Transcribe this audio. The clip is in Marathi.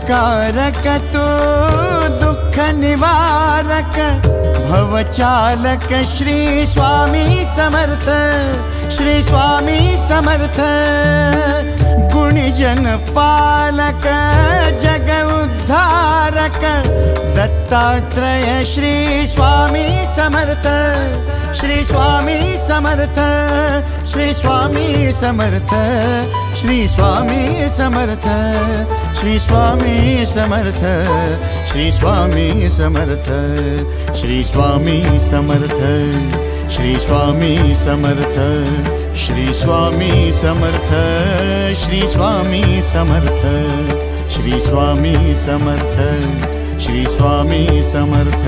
भवकारक तू दुःख निवारक भवचालक श्री स्वामी समर्थ श्री स्वामी समर्थ गुणजन पालक जग उद्धारक दत्तात्रेय श्री स्वामी समर्थ श्री स्वामी समर्थ श्री स्वामी समर्थ श्री स्वामी समर्थ श्री स्वामी समर्थ श्री स्वामी समर्थ श्री स्वामी समर्थ श्री स्वामी समर्थ श्री स्वामी समर्थ श्री स्वामी समर्थ श्री स्वामी समर्थ श्री स्वामी समर्थ